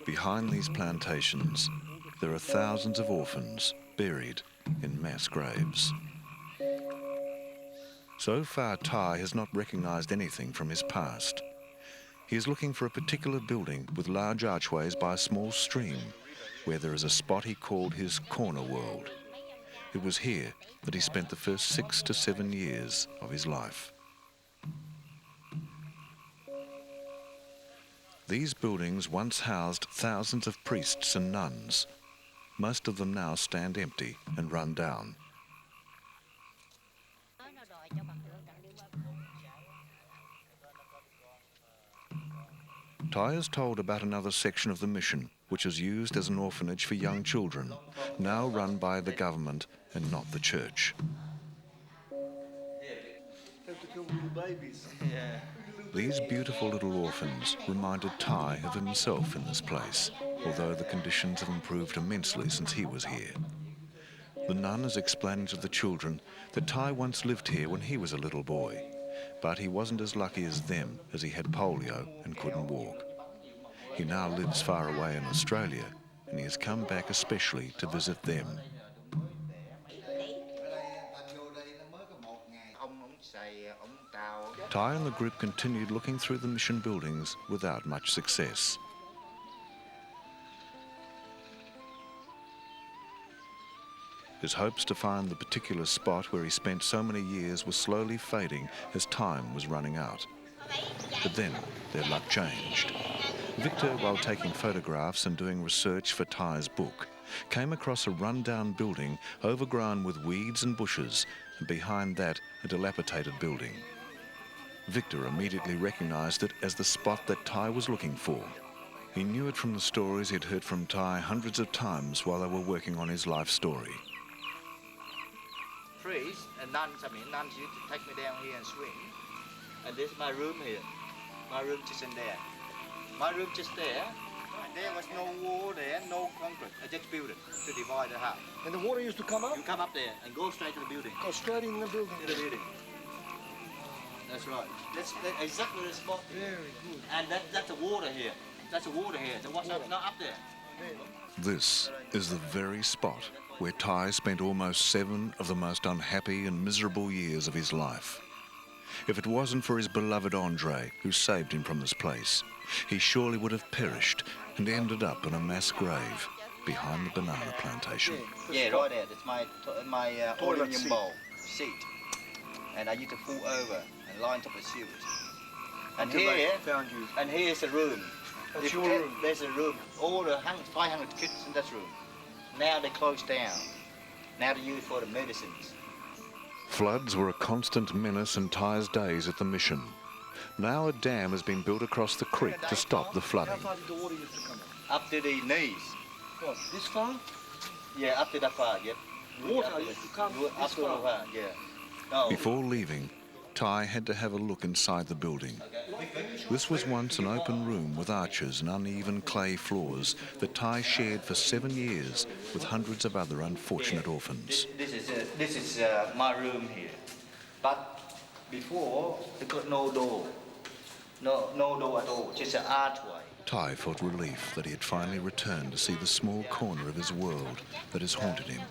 Behind these plantations, there are thousands of orphans buried in mass graves. So far, Ty has not recognised anything from his past. He is looking for a particular building with large archways by a small stream, where there is a spot he called his corner world. It was here that he spent the first 6 to 7 years of his life. These buildings once housed thousands of priests and nuns. Most of them now stand empty and run down. Ty is told about another section of the mission, which is used as an orphanage for young children, now run by the government and not the church. These beautiful little orphans reminded Ty of himself in this place, although the conditions have improved immensely since he was here. The nun is explaining to the children that Ty once lived here when he was a little boy, but he wasn't as lucky as them, as he had polio and couldn't walk. He now lives far away in Australia, and he has come back especially to visit them. Ty and the group continued looking through the mission buildings without much success. His hopes to find the particular spot where he spent so many years were slowly fading as time was running out. But then their luck changed. Victor, while taking photographs and doing research for Ty's book, came across a run-down building overgrown with weeds and bushes, and behind that a dilapidated building. Victor immediately recognised it as the spot that Ty was looking for. He knew it from the stories he'd heard from Ty hundreds of times while they were working on his life story. Priests and nuns used to take me down here and swing. And this is my room here. My room just in there. My room just there. And there was no wall there, no concrete. I just built it to divide the house. And the water used to come up? You come up there and go straight to the building. Go straight in the building? To the building. That's right. That's exactly the spot. Very good. And that's the water here. That's the water here. The water's not up there. This is the very spot where Ty spent almost 7 of the most unhappy and miserable years of his life. If it wasn't for his beloved Andre, who saved him from this place, he surely would have perished and ended up in a mass grave behind the banana plantation. Yeah, right there. That's my aluminium bowl seat. And I used to fall over and lie on top of the sewers. And here's the room. That's your room? There's a room. All the 500 kids in that room. Now they closed down. Now they use it for the medicines. Floods were a constant menace in Ty's days at the mission. Now a dam has been built across the creek to stop the flooding. How far did the water used to come up? Up to the knees. What, this far? Yeah, up to that far, yep. Water used to come up this to far? the far, yeah. No. Before leaving, Ty had to have a look inside the building. This was once an open room with arches and uneven clay floors that Ty shared for 7 years with hundreds of other unfortunate orphans. This is my room here. But before, there got no door. No door at all, just an archway. Ty felt relief that he had finally returned to see the small corner of his world that has haunted him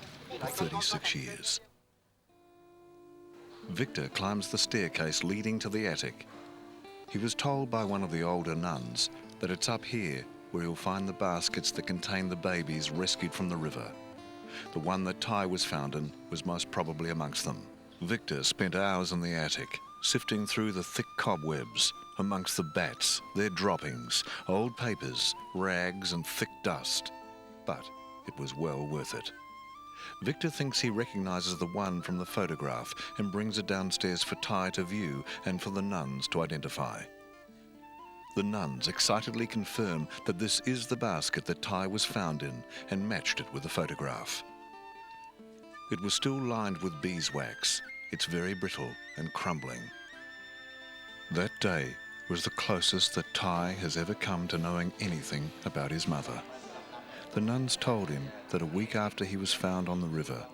for 36 years. Victor climbs the staircase leading to the attic. He was told by one of the older nuns that it's up here where he'll find the baskets that contain the babies rescued from the river. The one that Ty was found in was most probably amongst them. Victor spent hours in the attic, sifting through the thick cobwebs, amongst the bats, their droppings, old papers, rags and thick dust. But it was well worth it. Victor thinks he recognises the one from the photograph and brings it downstairs for Ty to view and for the nuns to identify. The nuns excitedly confirm that this is the basket that Ty was found in and matched it with the photograph. It was still lined with beeswax. It's very brittle and crumbling. That day was the closest that Ty has ever come to knowing anything about his mother. The nuns told him that a week after he was found on the river,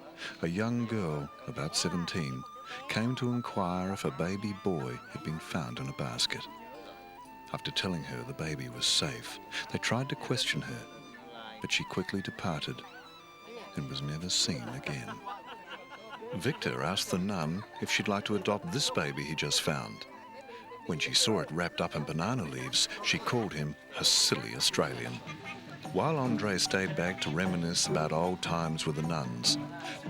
a young girl, about 17, came to inquire if a baby boy had been found in a basket. After telling her the baby was safe, they tried to question her, but she quickly departed and was never seen again. Victor asked the nun if she'd like to adopt this baby he just found. When she saw it wrapped up in banana leaves, she called him a silly Australian. While Andre stayed back to reminisce about old times with the nuns,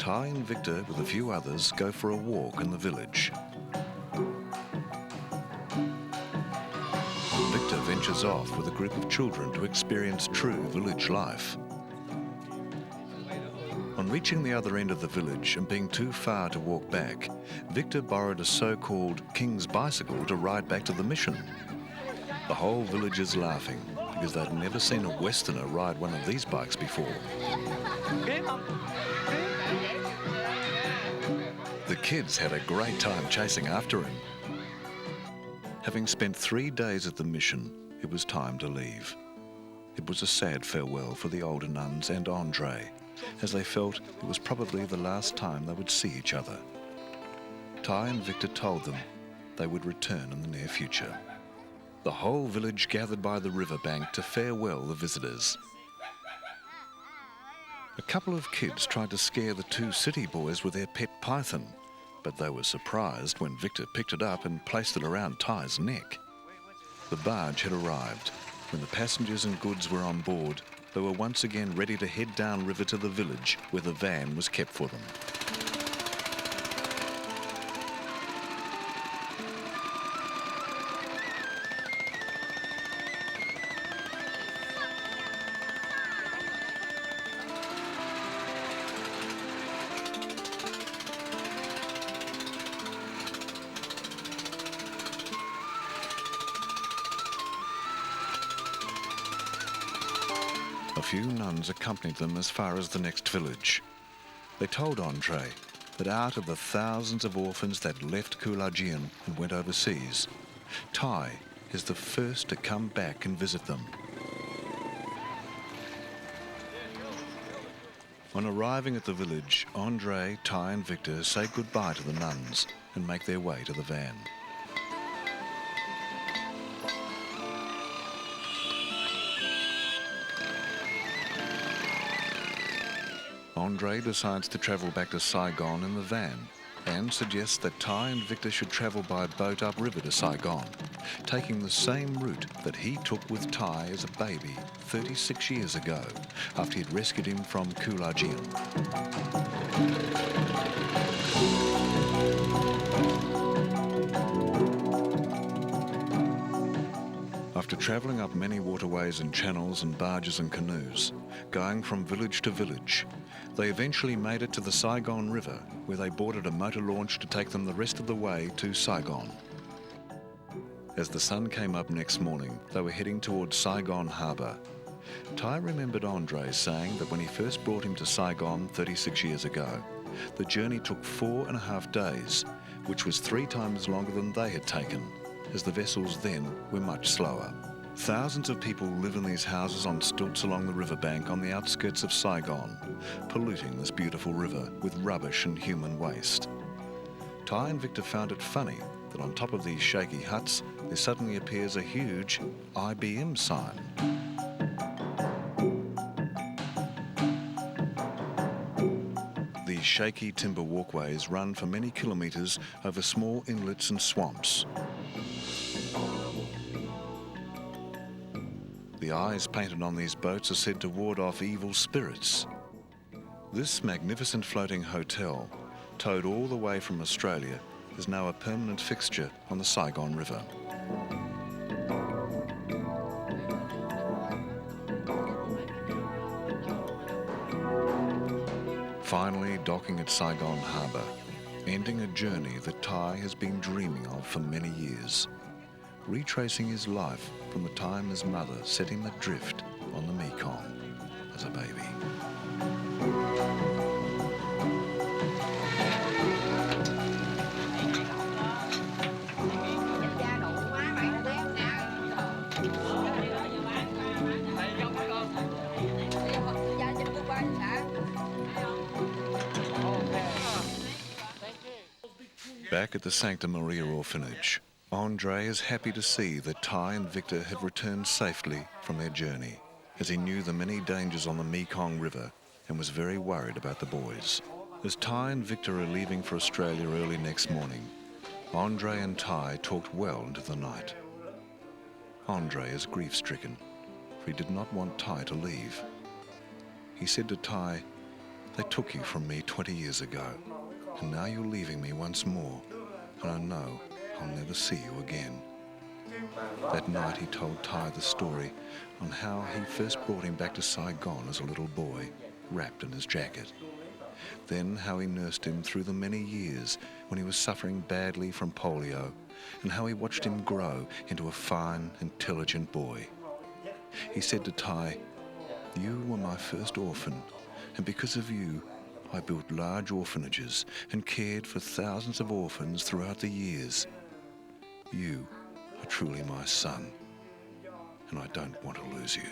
Ty and Victor, with a few others, go for a walk in the village. Victor ventures off with a group of children to experience true village life. On reaching the other end of the village and being too far to walk back, Victor borrowed a so-called king's bicycle to ride back to the mission. The whole village is laughing because they'd never seen a Westerner ride one of these bikes before. The kids had a great time chasing after him. Having spent 3 days at the mission, it was time to leave. It was a sad farewell for the older nuns and Andre, as they felt it was probably the last time they would see each other. Ty and Victor told them they would return in the near future. The whole village gathered by the riverbank to farewell the visitors. A couple of kids tried to scare the 2 city boys with their pet python, but they were surprised when Victor picked it up and placed it around Ty's neck. The barge had arrived. When the passengers and goods were on board, they were once again ready to head downriver to the village where the van was kept for them. A few nuns accompanied them as far as the next village. They told Andre that out of the thousands of orphans that left Coolageen and went overseas, Ty is the first to come back and visit them. On arriving at the village, Andre, Ty and Victor say goodbye to the nuns and make their way to the van. Andre decides to travel back to Saigon in the van and suggests that Ty and Victor should travel by boat upriver to Saigon, taking the same route that he took with Ty as a baby 36 years ago after he'd rescued him from Coolageen. After travelling up many waterways and channels and barges and canoes, going from village to village, they eventually made it to the Saigon River, where they boarded a motor launch to take them the rest of the way to Saigon. As the sun came up next morning, they were heading towards Saigon Harbour. Ty remembered Andre saying that when he first brought him to Saigon 36 years ago, the journey took 4.5 days, which was 3 times longer than they had taken, as the vessels then were much slower. Thousands of people live in these houses on stilts along the riverbank on the outskirts of Saigon, polluting this beautiful river with rubbish and human waste. Ty and Victor found it funny that on top of these shaky huts, there suddenly appears a huge IBM sign. These shaky timber walkways run for many kilometres over small inlets and swamps. The eyes painted on these boats are said to ward off evil spirits. This magnificent floating hotel, towed all the way from Australia, is now a permanent fixture on the Saigon River. Finally docking at Saigon Harbour, ending a journey that Ty has been dreaming of for many years, retracing his life from the time his mother set him adrift on the Mekong as a baby. Back at the Sancta Maria orphanage, Andre is happy to see that Ty and Victor have returned safely from their journey, as he knew the many dangers on the Mekong River and was very worried about the boys. As Ty and Victor are leaving for Australia early next morning, Andre and Ty talked well into the night. Andre is grief-stricken, for he did not want Ty to leave. He said to Ty, "They took you from me 20 years ago, and now you're leaving me once more, and I know I'll never see you again." That night he told Ty the story on how he first brought him back to Saigon as a little boy, wrapped in his jacket. Then how he nursed him through the many years when he was suffering badly from polio, and how he watched him grow into a fine, intelligent boy. He said to Ty, "You were my first orphan, and because of you, I built large orphanages and cared for thousands of orphans throughout the years. You are truly my son, and I don't want to lose you."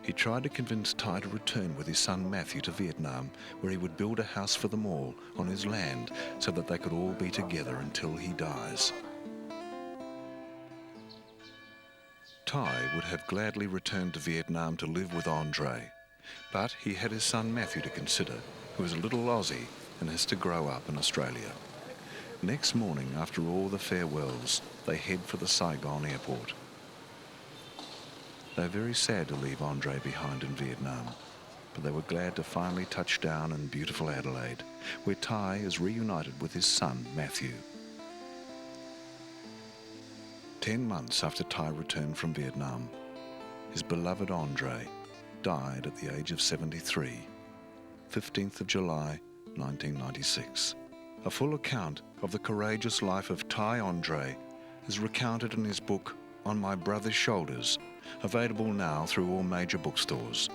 He tried to convince Ty to return with his son Matthew to Vietnam, where he would build a house for them all on his land so that they could all be together until he dies. Ty would have gladly returned to Vietnam to live with Andre, but he had his son Matthew to consider, who is a little Aussie and has to grow up in Australia. Next morning, after all the farewells, they head for the Saigon airport. They are very sad to leave Andre behind in Vietnam, but they were glad to finally touch down in beautiful Adelaide, where Ty is reunited with his son Matthew. 10 months after Ty returned from Vietnam, his beloved Andre died at the age of 73, 15th of July, 1996. A full account of the courageous life of Ty Andre is recounted in his book On My Brother's Shoulders, available now through all major bookstores.